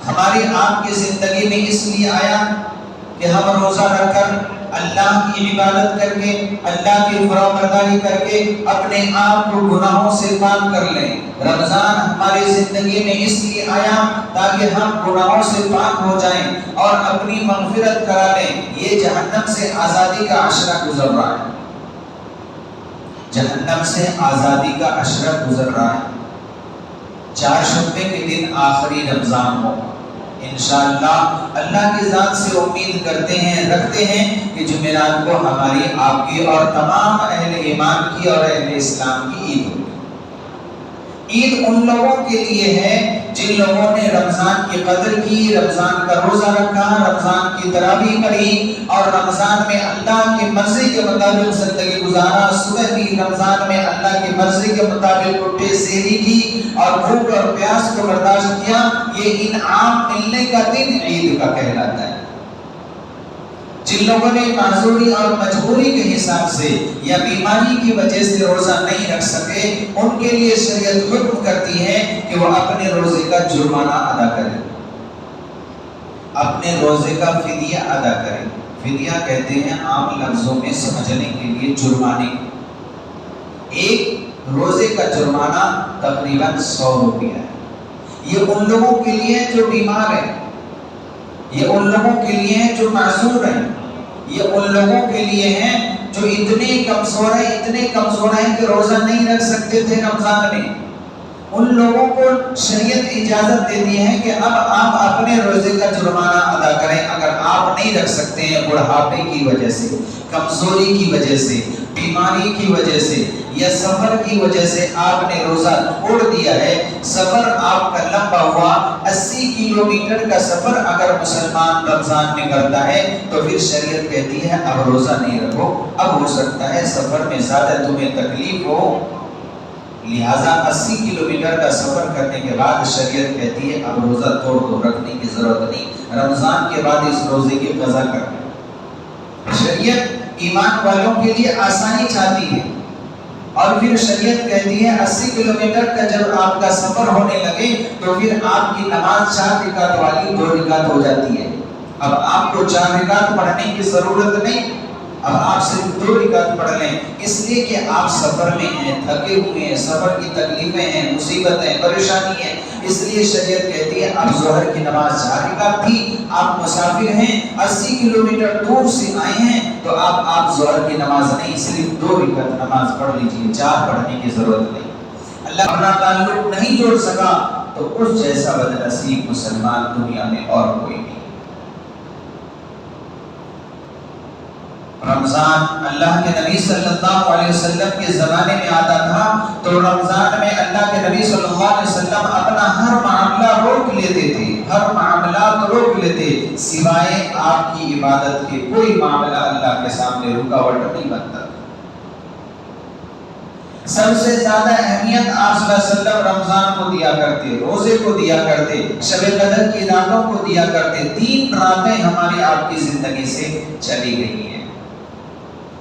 ہماری آپ کی زندگی میں اس لیے آیا کہ ہم روزہ رکھ کر اللہ کی عبادت کر کے اللہ کی فرمانبرداری کر کے اپنے آپ کو گناہوں سے پاک کر لیں۔ رمضان ہماری زندگی میں اس لیے آیا تاکہ ہم گناہوں سے پاک ہو جائیں اور اپنی مغفرت کرا لیں۔ یہ جہنم سے آزادی کا عشرہ گزر رہا ہے، جہنم سے آزادی کا عشرہ گزر رہا ہے۔ چار شبے کے دن آخری رمضان ہو، انشاءاللہ اللہ کی ذات سے امید کرتے ہیں، رکھتے ہیں کہ جمعرات کو ہماری آپ کی اور تمام اہل ایمان کی اور اہل اسلام کی عید ہوگی۔ عید ان لوگوں کے لیے ہے جن لوگوں نے رمضان کی قدر کی، رمضان کا روزہ رکھا، رمضان کی تراویح پڑھی اور رمضان میں اللہ کی مرضی کے مطابق زندگی گزارا۔ صبح بھی رمضان میں اللہ کی مرضی کے مطابق اٹھے، سحری کی اور بھوک اور پیاس کو برداشت کیا۔ یہ انعام ملنے کا دن عید کا کہلاتا ہے۔ جن لوگوں نے معذوری اور مجبوری کے حساب سے یا بیماری کی وجہ سے روزہ نہیں رکھ سکے، ان کے لیے شریعت حکم کرتی ہے کہ وہ اپنے روزے کا جرمانہ ادا کریں، اپنے روزے کا فدیہ ادا کریں۔ فدیہ کہتے ہیں عام لفظوں میں سمجھنے کے لیے جرمانے۔ ایک روزے کا جرمانہ تقریباً 100 روپیہ ہے۔ یہ ان لوگوں کے لیے جو بیمار ہیں، یہ ان لوگوں کے لیے ہیں جو معذور ہیں، یہ ان لوگوں کے لیے ہیں جو اتنے کمزور ہیں کہ روزہ نہیں رکھ سکتے تھے رمضان میں۔ ان لوگوں کو شریعت اجازت دیتی ہے کہ اب آپ اپنے روزے کا جرمانہ ادا کریں۔ اگر آپ نہیں رکھ سکتے ہیں بڑھاپے کی وجہ سے، کمزوری کی وجہ سے، بیماری کی وجہ سے یا سفر کی وجہ سے آپ نے روزہ چھوڑ دیا ہے، سفر آپ کا لمبا ہوا، 80 کلومیٹر کا سفر اگر مسلمان رمضان میں کرتا ہے تو پھر شریعت کہتی ہے اب روزہ نہیں رکھو۔ اب ہو سکتا ہے سفر میں زیادہ تمہیں تکلیف ہو، لہٰذا 80 کلومیٹر کا سفر کرنے کے بعد شریعت کہتی ہے اب روزہ توڑ دو، رکھنے کی ضرورت نہیں، رمضان کے بعد اس روزے کی قضا کرنا۔ شریعت ایمان والوں کے لیے آسانی چاہتی ہے اور پھر شریعت کہتی ہے 80 کلومیٹر کا جب آپ کا سفر ہونے لگے تو پھر آپ کی نماز 4 رکعت والی 2 رکعت ہو جاتی ہے۔ اب آپ کو 4 رکعت پڑھنے کی ضرورت نہیں، اب آپ صرف 2 رکعت پڑھ لیں، اس لیے کہ آپ سفر میں ہیں، تھکے ہوئے ہیں، سفر کی تکلیفیں ہیں، مصیبتیں، پریشانی ہیں، اس لیے شریعت کہتی ہے اب ظہر کی نماز 4 رکعت تھی، آپ مسافر ہیں، 80 کلومیٹر دور سے آئے ہیں تو آپ ظہر کی نماز نہیں، صرف 2 رکعت نماز پڑھ لیجئے، 4 پڑھنے کی ضرورت نہیں۔ اللہ اپنا تعلق نہیں جوڑ سکا تو اس جیسا بدنصیب مسلمان دنیا میں اور کوئی نہیں۔ رمضان اللہ کے نبی صلی اللہ علیہ وسلم کے زمانے میں آتا تھا تو رمضان میں اللہ کے نبی صلی اللہ علیہ وسلم اپنا ہر معاملہ روک لیتے تھے، ہر معاملات روک لیتے، سوائے آپ کی عبادت کے کوئی معاملہ اللہ کے سامنے رکاوٹ نہیں بنتا۔ سب سے زیادہ اہمیت آپ صلی اللہ علیہ وسلم رمضان کو دیا کرتے، روزے کو دیا کرتے، شب قدر کی راتوں کو دیا کرتے۔ 3 راتیں ہماری آپ کی زندگی سے چلی گئی ہیں،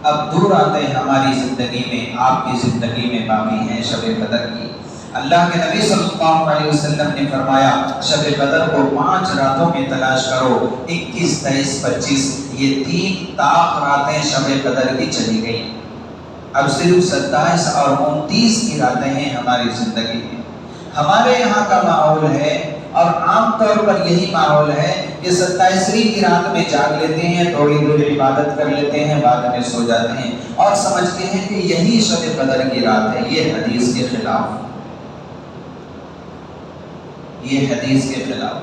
اب 2 راتیں ہماری زندگی میں، آپ کی زندگی میں باقی ہیں شب قدر کی۔ اللہ کے نبی صلی اللہ علیہ وسلم نے فرمایا شب قدر کو 5 راتوں میں تلاش کرو، 21، 23، 25، یہ 3 طاق راتیں شب قدر کی چلی گئی۔ اب صرف 27 اور 29 کی راتیں ہیں ہماری زندگی میں۔ ہمارے یہاں کا ماحول ہے اور عام طور پر یہی ماحول ہے کہ 27ویں کی رات میں جاگ لیتے ہیں، تھوڑی دیر عبادت کر لیتے ہیں، بعد میں سو جاتے ہیں اور سمجھتے ہیں کہ یہی شب قدر کی رات ہے۔ یہ حدیث کے خلاف، یہ حدیث کے خلاف۔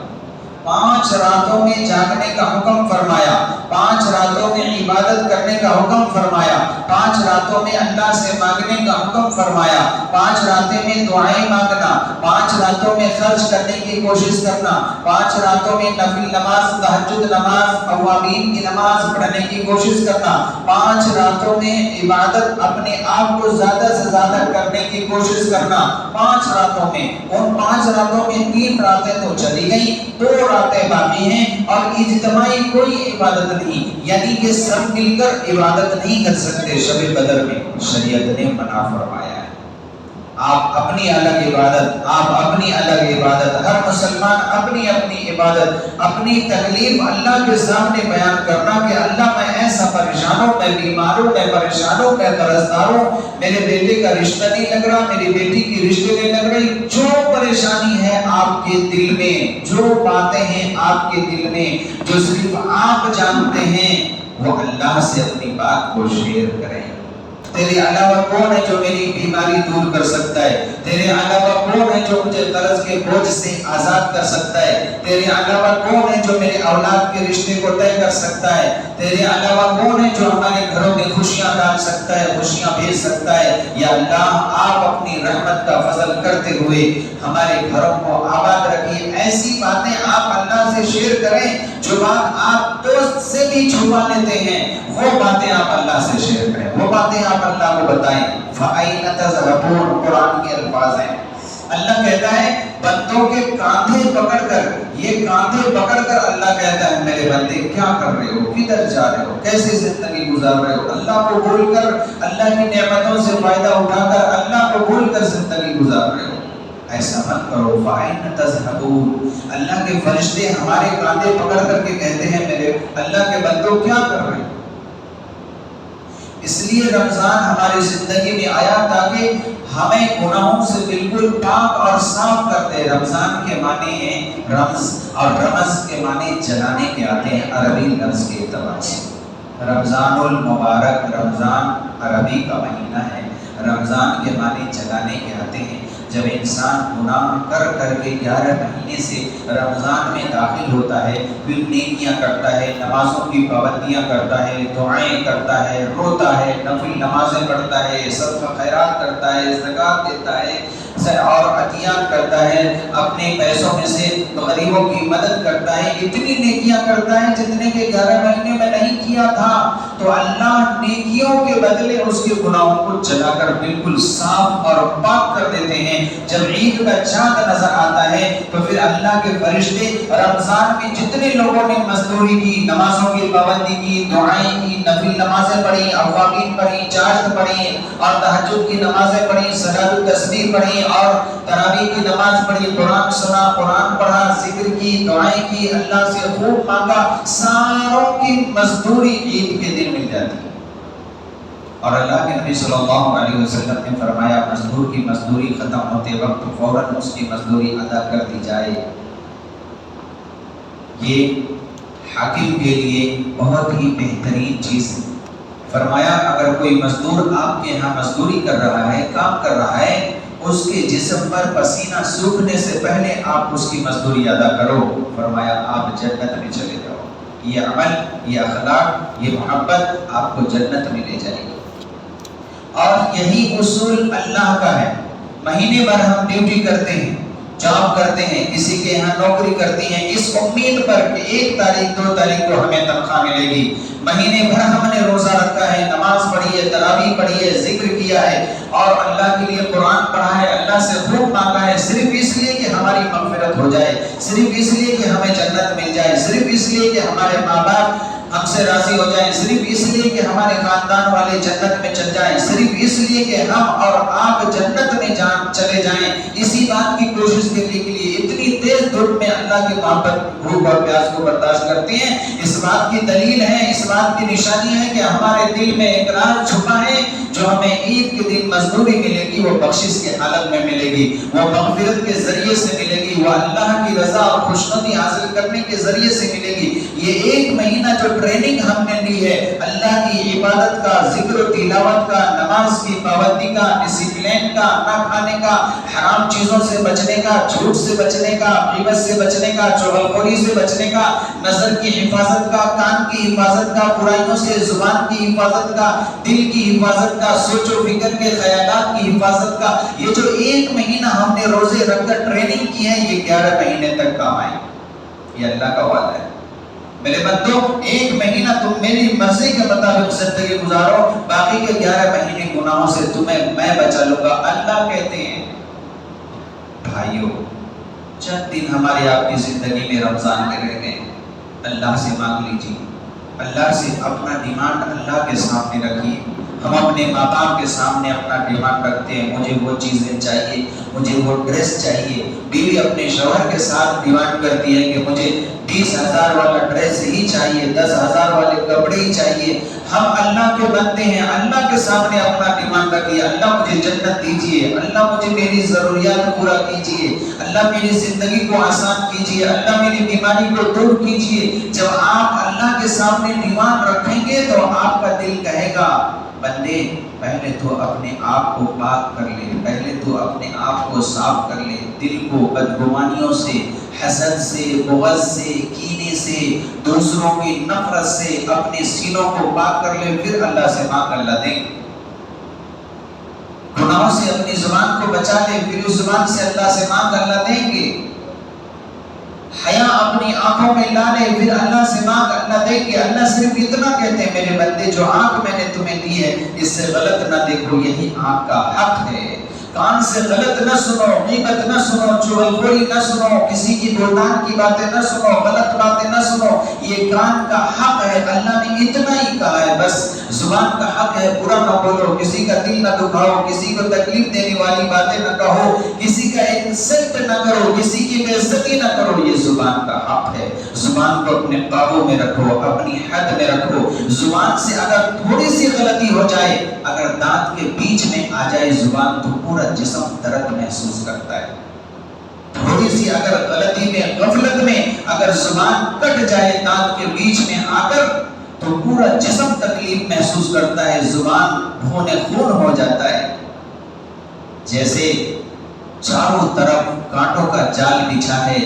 5 راتوں میں جاگنے کا حکم فرمایا، 5 راتوں میں عبادت کرنے کا حکم فرمایا، 5 راتوں میں اللہ سے مانگنے کا حکم فرمایا، 5 راتیں میں دعائیں مانگنا، 5 راتوں میں خرچ کرنے کی کوشش کرنا، 5 راتوں میں نفل نماز، تہجد نماز، اوابین کی نماز پڑھنے کی کوشش کرنا، 5 راتوں میں عبادت اپنے آپ کو زیادہ سے زیادہ کرنے کی کوشش کرنا۔ 5 راتوں میں، ان 5 راتوں میں 3 راتیں تو چلی گئی، 2 راتیں باقی ہیں اور اجتماعی کوئی عبادت نہیں، یعنی کہ سب مل کر عبادت نہیں کر سکتے شب قدر میں، شریعت نے منع فرمایا ہے۔ آپ اپنی الگ عبادت، آپ اپنی الگ عبادت، ہر مسلمان اپنی اپنی عبادت، اپنی تکلیف اللہ کے سامنے بیان کرنا کہ اللہ میں ایسا پریشان ہوں، میں بیمار ہوں، میں پریشان ہوں، میں قرضدار ہوں، میرے بیٹے کا رشتہ نہیں لگ رہا، میری بیٹی کی رشتے نہیں لگ رہی، جو پریشانی ہے آپ کے دل میں، جو باتیں ہیں آپ کے دل میں جو صرف آپ جانتے ہیں، وہ اللہ سے اپنی بات کو شیئر کریں۔ تیرے علاوہ کون ہے جو میری بیماری دور کر سکتا ہے؟ تیرے علاوہ کون ہے جو مجھے قرض کے بوجھ سے آزاد کر سکتا ہے؟ تیرے علاوہ کون ہے جو میرے اولاد کے رشتے کو طے کر سکتا ہے؟ تیرے علاوہ کون ہے جو ہمارے گھروں میں خوشیاں ڈال سکتا ہے، خوشیاں بھیج سکتا ہے؟ یا اللہ آپ اپنی رحمت کا فضل کرتے ہوئے ہمارے گھروں کو آباد رکھیے۔ ایسی باتیں آپ اللہ سے شیئر کریں جو بات آپ دوست سے بھی چھپا لیتے ہیں، وہ باتیں آپ اللہ سے شیئر کریں، وہ باتیں آپ اللہ کو بتائیں۔ فَأَيْنَ تَذْهَبُونَ قرآن کے الفاظ ہیں۔ اللہ کہتا ہے بندوں کے کاندھے پکڑ کر، یہ کاندھے پکڑ کر اللہ کہتا ہے میرے بندے کیا کر رہے ہو، کدھر جا رہے ہو، کیسے زندگی گزار رہے ہو؟ اللہ کو بھول کر، اللہ کی نعمتوں سے فائدہ اٹھا کر اللہ کو بھول کر زندگی گزار رہے ہو، ایسا مت کرو۔ فَأَيْنَ تَذْهَبُونَ اللہ کے فرشتے ہمارے کاندھے پکڑ کر کے کہتے ہیں میرے اللہ کے بندوں کیا کر رہے ہو؟ اس لیے رمضان ہماری زندگی میں آیا تاکہ ہمیں گناہوں سے بالکل پاک اور صاف کر دے۔ رمضان کے معنی ہیں رمز، اور رمز کے معنی جلانے کے آتے ہیں عربی لفظ کے اعتبار سے۔ رمضان المبارک، رمضان عربی کا مہینہ ہے، رمضان کے معنی جلانے کے آتے ہیں۔ جب انسان گناہ کر کر کے 11 مہینے سے رمضان میں داخل ہوتا ہے، پھر نیکیاں کرتا ہے، نمازوں کی پابندیاں کرتا ہے، دعائیں کرتا ہے، روتا ہے، نفل نمازیں پڑھتا ہے، صدقہ خیرات کرتا ہے، زکوٰۃ دیتا ہے اور عطیات کرتا ہے، اپنے پیسوں میں سے غریبوں کی مدد کرتا ہے، اتنی نیکیاں کرتا ہے جتنے کے 11 مہینے میں نہیں کیا تھا، تو اللہ نیکیوں کے بدلے اس کے گناہوں کو جلا کر بالکل صاف اور پاک کر دیتے ہیں۔ جب عید کا چاند نظر آتا ہے تو پھر اللہ کے فرشتے رمضان میں جتنے لوگوں نے مزدوری کی، نمازوں کی پابندی کی، دعائیں کی، نفل نمازیں پڑھی، اوابین پڑھی، چاشت پڑھی اور تہجد کی نمازیں پڑھی، صلاۃ التسبیح پڑھی اور تراویح کی نماز پڑھی، قرآن سنا، قرآن پڑھا، ذکر کی، دعائیں کی، اللہ سے خوب مانگا، ساروں کی مزدوری عید کے دن مل جاتی ہے۔ اور اللہ کے نبی صلی اللہ علیہ وسلم نے فرمایا مزدور کی مزدوری ختم ہوتے وقت فوراً اس کی مزدوری ادا کر دی جائے۔ یہ حاکم کے لیے بہت ہی بہترین چیز ہے۔ فرمایا اگر کوئی مزدور آپ کے ہاں مزدوری کر رہا ہے، کام کر رہا ہے، اس کے جسم پر پسینہ سوکھنے سے پہلے آپ اس کی مزدوری ادا کرو، فرمایا آپ جنت میں چلے جاؤ۔ یہ عمل، یہ اخلاق، یہ محبت آپ کو جنت میں لے جائے گی۔ اور یہی اصول اللہ کا ہے۔ مہینے بھر ہم ڈیوٹی کرتے ہیں، جاب کرتے ہیں، کسی کے یہاں نوکری کرتی ہیں، اس امید پر کہ 1 تاریخ 2 تاریخ کو ہمیں تنخواہ ملے گی۔ مہینے بھر ہم نے روزہ رکھا ہے، نماز پڑھی ہے، تراویح پڑھی ہے، ذکر کیا ہے اور اللہ کے لیے قرآن پڑھا ہے، اللہ سے خوب مانگا ہے، صرف اس لیے کہ ہماری مغفرت ہو جائے، صرف اس لیے کہ ہمیں جنت مل جائے، صرف اس لیے کہ ہمارے ماں باپ ہم سے راضی ہو جائیں، صرف اس لیے کہ ہمارے خاندان والے جنت میں چل جائیں، صرف اس لیے کہ ہم اور آپ جنت میں چلے جائیں۔ اسی بات کی کوشش کرنے کے لیے اتنی تیز دھوپ میں اللہ کی محبت، بھوک اور پیاس کو برداشت کرتے ہیں۔ اس بات کی دلیل ہے، اس بات کی نشانی ہے کہ ہمارے دل میں ایک راز چھپا ہے جو ہمیں عید کے دن مزدوری ملے گی، وہ بخشش کے حالت میں ملے گی، وہ مغفرت کے ذریعے سے ملے گی، وہ اللہ کی رضا اور خوشنودی حاصل کرنے کے ذریعے سے ملے گی۔ یہ 1 مہینہ جو ٹریننگ ہم نے لی ہے اللہ کی عبادت کا، ذکر و تلاوت کا، نماز کی پابندی کا، ڈسپلین کا، نہ کھانے کا، حرام چیزوں سے بچنے کا، جھوٹ سے بچنے کا، غیبت سے بچنے کا، چغلخوری سے بچنے کا، نظر کی حفاظت کا، کان کی حفاظت کا، برائیوں سے زبان کی حفاظت کا، دل کی حفاظت کا، سوچ و فکر کے خیالات کی حفاظت کا، یہ جو 1 مہینہ ہم نے روزے رکھ کر ٹریننگ کی ہے، یہ 11 مہینے تک کام آئے۔ یہ اللہ کا وعدہ ہے۔ میرے بندو 1 مہینہ تم میری مرضی کے مطابق زندگی گزارو، باقی کے 11 مہینے گناہوں سے تمہیں میں بچا لوں گا۔ اللہ کہتے ہیں بھائیو چند دن ہمارے آپ کی زندگی میں رمضان میں رہ گئے، اللہ سے مانگ لیجیے، اللہ سے اپنا ڈیمانڈ اللہ کے سامنے رکھیے۔ ہم اپنے ماں باپ کے سامنے اپنا ڈیمانڈ رکھتے ہیں، مجھے وہ چیزیں چاہیے، مجھے وہ ڈریس چاہیے۔ بیوی اپنے شوہر کے ساتھ ڈیمانڈ کرتی ہے کہ مجھے 20,000 والا ڈریس ہی چاہیے، 10,000 والے کپڑے ہی چاہیے۔ ہم اللہ کے بندے ہیں، اللہ کے سامنے اپنا ڈیمانڈ رکھیے، اللہ مجھے جنت دیجیے، اللہ مجھے میری ضروریات پورا کیجیے، اللہ میری زندگی کو آسان کیجیے، اللہ میری بیماری کو دور کیجیے۔ جب آپ اللہ کے سامنے ڈیمانڈ رکھیں گے تو آپ کا دل کہے گا بندے پہلے تو اپنے آپ کو پاک کر لے، پہلے تو اپنے آپ کو صاف کر لے، دل کو بدگمانیوں سے، حسد سے، بغض سے، کینے سے، دوسروں کی نفرت سے اپنے سینوں کو پاک کر لے، پھر اللہ سے مانگ، اللہ دیں گے۔ گناہوں سے اپنی زبان کو بچا لے، پھر اس زبان سے اللہ سے مانگ، اللہ دیں گے۔ حیا اپنی آنکھوں میں لا لے، پھر اللہ سے مانگ، اللہ دیں گے۔ اللہ صرف اتنا کہتے ہیں میرے بندے جو آنکھ میں نے تمہیں دی ہے اس سے غلط نہ دیکھو، یہی آنکھ کا حق ہے۔ کان سے غلط نہ سنو، غیبت نہ سنو، چغلخوری نہ سنو، کسی کی بہتان کی باتیں نہ سنو، غلط باتیں نہ سنو، یہ کان کا حق ہے۔ اللہ نے اتنا ہی کہا ہے، بس زبان کا حق ہے، برا نہ بولو، کسی کا دل نہ دکھاؤ، کسی کو تکلیف دینے والی باتیں نہ کہو، کسی کا انسلٹ نہ کرو، کسی کی بے عزتی نہ کرو، یہ زبان کا حق ہے۔ زبان کو اپنے قابو میں رکھو، اپنی حد میں رکھو۔ زبان سے اگر تھوڑی سی غلطی ہو جائے، اگر دانت کے بیچ میں آ جائے زبان، تو پورا جسم درد محسوس کرتا ہے۔ تھوڑی سی اگر غلطی میں، غفلت میں اگر زبان کٹ جائے دانت کے بیچ میں آ کر، تو پورا جسم تکلیف محسوس کرتا ہے، زبان خون ہو جاتا ہے۔ جیسے چاروں طرف کانٹوں کا جال بچھا ہے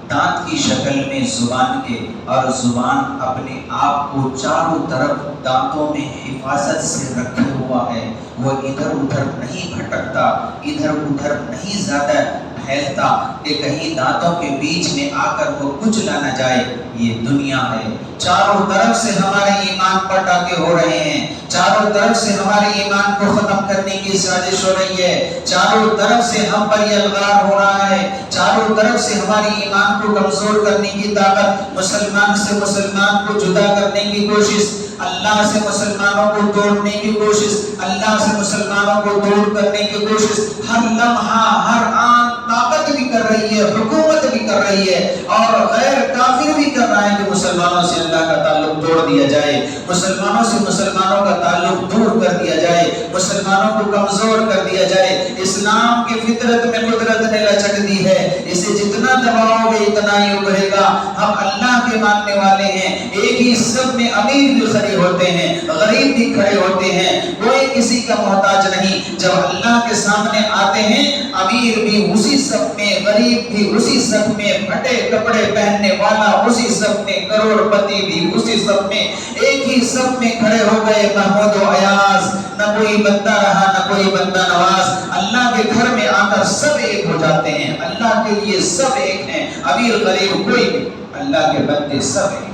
دانت کی شکل میں زبان کے، اور زبان اپنے آپ کو چاروں طرف دانتوں میں حفاظت سے رکھے ہوا ہے، وہ ادھر ادھر نہیں بھٹکتا، ادھر ادھر نہیں زیادہ پھیلتا کہ کہیں دانتوں کے بیچ میں آ کر وہ کچلا نہ جائے۔ یہ دنیا ہے، چاروں طرف سے ہمارے ایمان پر ڈاکے ہو رہے ہیں، چاروں طرف سے ہمارے ایمان کو ختم کرنے کی سازش ہو رہی ہے، چاروں طرف سے ہم پر یہ الغار ہو رہا ہے، چاروں طرف سے ہماری ایمان کو کمزور کرنے کی طاقت، مسلمان سے مسلمان کو جدا کرنے کی کوشش، اللہ سے مسلمانوں کو توڑنے کی کوشش، اللہ سے مسلمانوں کو دور کرنے کی کوشش، ہر لمحہ ہر آن طاقت بھی کر رہی ہے، حکومت بھی کر رہی ہے، اور غیر کافر بھی کر رہا ہے کہ مسلمانوں سے اللہ کا تعلق توڑ دیا جائے، مسلمانوں سے مسلمانوں کا تعلق دور کر دیا جائے، مسلمانوں کو کمزور کر دیا جائے۔ اسلام کی فطرت میں قدرت نے لچک دی ہے، اسے جتنا دباؤ گے اتنا ہی ابھرے گا۔ ہم اللہ کے ماننے والے ہیں، ایک ہی صف میں امیر بھی کھڑے ہوتے ہیں، غریب بھی کھڑے ہوتے ہیں، کوئی کسی کا محتاج نہیں۔ جب اللہ کے سامنے آتے ہیں، امیر بھی اسی صف میں، غریب بھی اسی صف میں، پھٹے کپڑے پہننے والا اسی صف میں، کروڑ پتی بھی اسی صف میں، ایک ہی صف میں کھڑے ہو گئے محمود و ایاز۔ نہ کوئی بندہ رہا نہ کوئی بندہ نواز، اللہ کے گھر میں آ کر سب ایک ہو جاتے ہیں، اللہ کے لیے سب ایک ہیں، امیر غریب کوئی نہیں، اللہ کے بندے سب ایک۔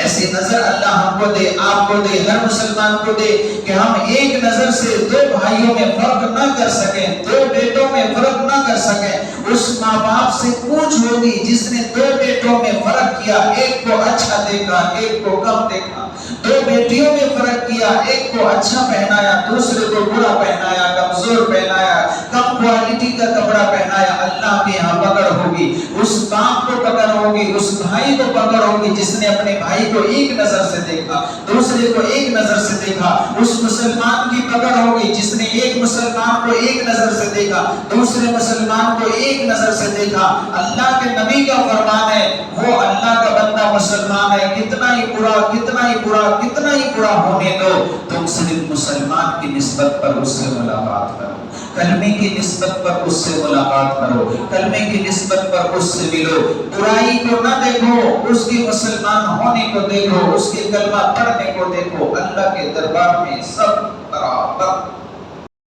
ایسی نظر اللہ ہم کو دے، آپ کو دے، ہر مسلمان کو دے کہ ہم ایک نظر سے دو بھائیوں میں فرق نہ کر سکیں، دو بیٹوں میں فرق نہ کر سکیں۔ اس ماں باپ سے پوچھ ہوگی جس نے دو بیٹوں میں فرق کیا، ایک کو اچھا دیکھا ایک کو کم دیکھا، دو بیٹیوں میں فرق کیا، ایک کو اچھا پہنایا دوسرے کو برا پہنایا، کمزور پہنایا، کم کوالٹی کا کپڑا پہنایا۔ اللہ کے یہاں پکڑ ہوگی، اس باپ کو پکڑ ہوگی، اس بھائی کو پکڑ ہوگی جس نے اپنے بھائی کو ایک نظر سے دیکھا، دوسرے کو ایک نظر سے دیکھا۔ اس مسلمان کی پکڑ ہوگی جس نے ایک مسلمان کو ایک نظر سے دیکھا، دوسرے مسلمان کو ایک نظر سے دیکھا۔ اللہ کے نبی کا فرمان ہے، وہ اللہ کا بندہ مسلمان ہے، کتنا ہی برا کتنا ہی برا کتنا ہی برا ہونے دو، تم صرف مسلمان کی نسبت پر اس سے ملاقات کرو، کلمے کی نسبت پر اس سے ملاقات کرو، کلمے کی نسبت پر اس سے ملو۔ برائی کو نہ دیکھو، اس کے مسلمان ہونے کو دیکھو، اس کے کلمہ پڑھنے کو دیکھو۔ اللہ کے دربار میں سب برابر۔